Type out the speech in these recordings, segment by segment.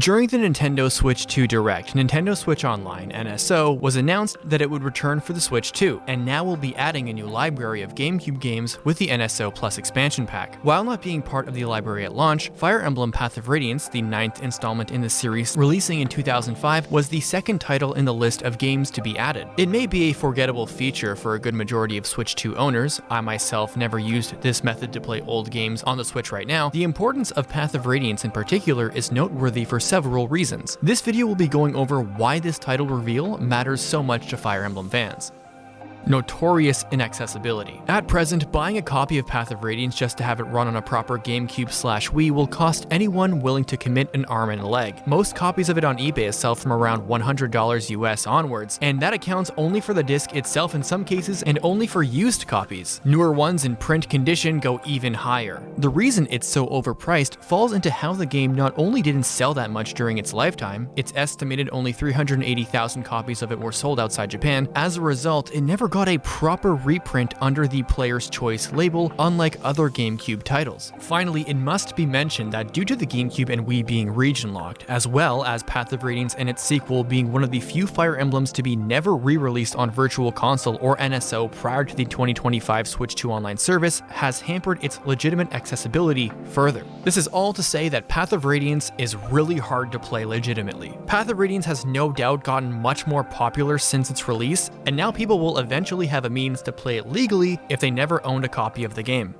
During the Nintendo Switch 2 Direct, Nintendo Switch Online, NSO, was announced that it would return for the Switch 2, and now will be adding a new library of Gamecube games with the NSO Plus expansion pack. While not being part of the library at launch, Fire Emblem Path of Radiance, the 9th installment in the series releasing in 2005, was the second title in the list of games to be added. It may be a forgettable feature for a good majority of Switch 2 owners. I myself never used this method to play old games on the Switch right now. The importance of Path of Radiance in particular is noteworthy for several reasons. This video will be going over why this title reveal matters so much to Fire Emblem fans. Notorious inaccessibility. At present, buying a copy of Path of Radiance just to have it run on a proper Gamecube/Wii will cost anyone willing to commit an arm and a leg. Most copies of it on eBay sell from around $100 US onwards, and that accounts only for the disc itself in some cases and only for used copies. Newer ones in print condition go even higher. The reason it's so overpriced falls into how the game not only didn't sell that much during its lifetime, it's estimated only 380,000 copies of it were sold outside Japan. As a result, it never got a proper reprint under the Player's Choice label, unlike other GameCube titles. Finally, it must be mentioned that due to the GameCube and Wii being region-locked, as well as Path of Radiance and its sequel being one of the few Fire Emblems to be never re-released on Virtual Console or NSO prior to the 2025 Switch 2 online service, has hampered its legitimate accessibility further. This is all to say that Path of Radiance is really hard to play legitimately. Path of Radiance has no doubt gotten much more popular since its release, and now people will eventually have a means to play it legally if they never owned a copy of the game.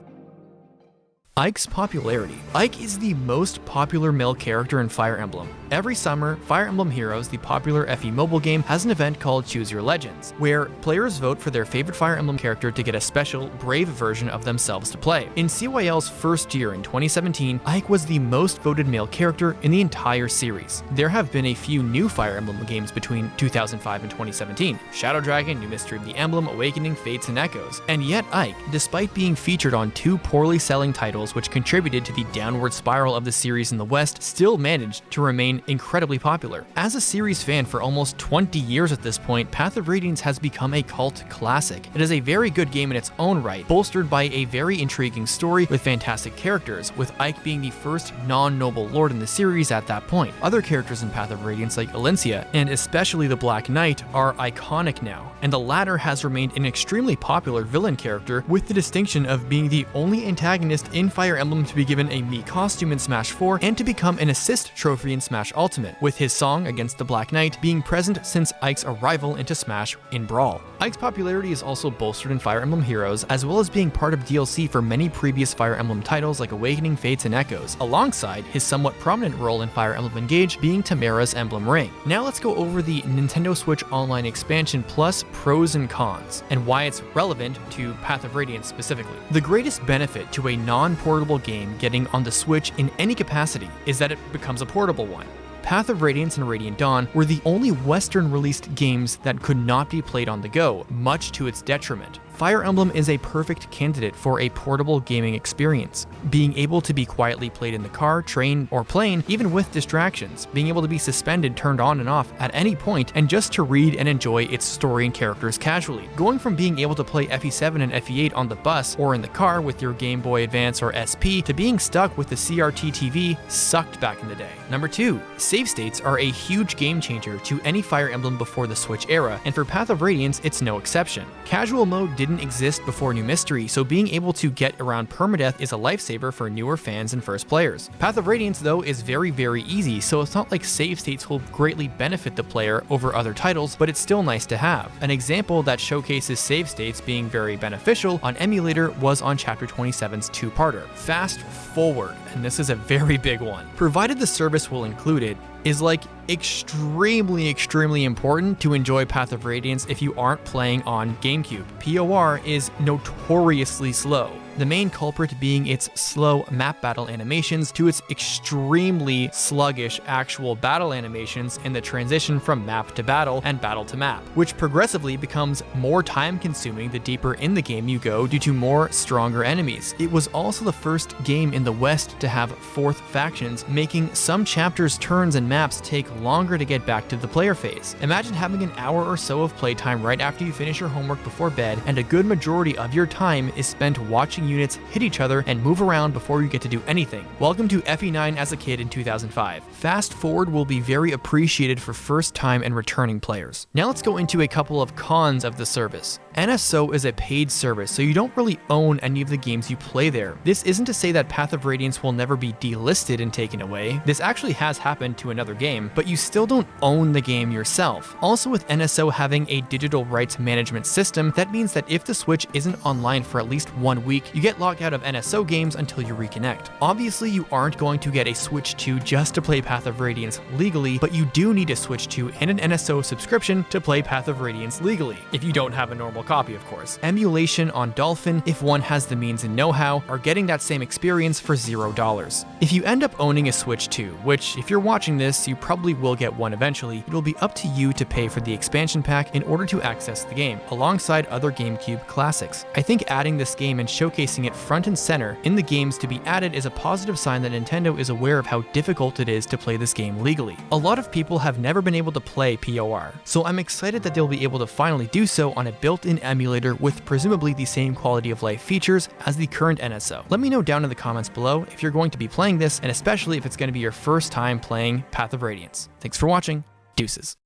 Ike's popularity. Ike is the most popular male character in Fire Emblem. Every summer, Fire Emblem Heroes, the popular FE mobile game, has an event called Choose Your Legends, where players vote for their favorite Fire Emblem character to get a special, brave version of themselves to play. In CYL's first year in 2017, Ike was the most voted male character in the entire series. There have been a few new Fire Emblem games between 2005 and 2017, Shadow Dragon, New Mystery of the Emblem, Awakening, Fates, and Echoes. And yet Ike, despite being featured on two poorly selling titles which contributed to the downward spiral of the series in the West, still managed to remain incredibly popular. As a series fan for almost 20 years at this point, Path of Radiance has become a cult classic. It is a very good game in its own right, bolstered by a very intriguing story with fantastic characters, with Ike being the first non-noble lord in the series at that point. Other characters in Path of Radiance like Alencia, and especially the Black Knight, are iconic now, and the latter has remained an extremely popular villain character, with the distinction of being the only antagonist in Fire Emblem to be given a Mii costume in Smash 4 and to become an assist trophy in Smash Ultimate, with his song against the Black Knight being present since Ike's arrival into Smash in Brawl. Ike's popularity is also bolstered in Fire Emblem Heroes, as well as being part of DLC for many previous Fire Emblem titles like Awakening, Fates, and Echoes, alongside his somewhat prominent role in Fire Emblem Engage being Tamara's Emblem Ring. Now let's go over the Nintendo Switch Online expansion plus pros and cons, and why it's relevant to Path of Radiance specifically. The greatest benefit to a non-portable game getting on the Switch in any capacity is that it becomes a portable one. Path of Radiance and Radiant Dawn were the only Western-released games that could not be played on the go, much to its detriment. Fire Emblem is a perfect candidate for a portable gaming experience, being able to be quietly played in the car, train, or plane, even with distractions, being able to be suspended, turned on and off at any point, and just to read and enjoy its story and characters casually. Going from being able to play FE7 and FE8 on the bus or in the car with your Game Boy Advance or SP to being stuck with the CRT TV sucked back in the day. Number 2, save states are a huge game changer to any Fire Emblem before the Switch era, and for Path of Radiance, it's no exception. Casual mode didn't exist before New Mystery, so being able to get around permadeath is a lifesaver for newer fans and first players. Path of Radiance, though, is very easy, so it's not like save states will greatly benefit the player over other titles, but it's still nice to have. An example that showcases save states being very beneficial on emulator was on Chapter 27's two-parter. Fast forward, and this is a very big one. Provided the service will include it, is like extremely important to enjoy Path of Radiance if you aren't playing on GameCube. POR is notoriously slow, the main culprit being its slow map battle animations to its extremely sluggish actual battle animations in the transition from map to battle and battle to map, which progressively becomes more time consuming the deeper in the game you go due to more stronger enemies. It was also the first game in the West to have fourth factions, making some chapters, turns, and maps take longer to get back to the player phase. Imagine having an hour or so of playtime right after you finish your homework before bed, and a good majority of your time is spent watching attacking units, hit each other, and move around before you get to do anything. Welcome to FE9 as a kid in 2005. Fast Forward will be very appreciated for first-time and returning players. Now let's go into a couple of cons of the service. NSO is a paid service, so you don't really own any of the games you play there. This isn't to say that Path of Radiance will never be delisted and taken away. This actually has happened to another game, but you still don't own the game yourself. Also, with NSO having a digital rights management system, that means that if the Switch isn't online for at least 1 week, you get locked out of NSO games until you reconnect. Obviously, you aren't going to get a Switch 2 just to play Path of Radiance legally, but you do need a Switch 2 and an NSO subscription to play Path of Radiance legally, if you don't have a normal copy, of course. Emulation on Dolphin, if one has the means and know-how, are getting that same experience for $0. If you end up owning a Switch 2, which if you're watching this, you probably will get one eventually, it'll be up to you to pay for the expansion pack in order to access the game, alongside other GameCube classics. I think adding this game and showcasing it front and center in the games to be added is a positive sign that Nintendo is aware of how difficult it is to play this game legally. A lot of people have never been able to play POR, so I'm excited that they'll be able to finally do so on a built-in emulator with presumably the same quality of life features as the current NSO. Let me know down in the comments below if you're going to be playing this, and especially if it's going to be your first time playing Path of Radiance. Thanks for watching. Deuces.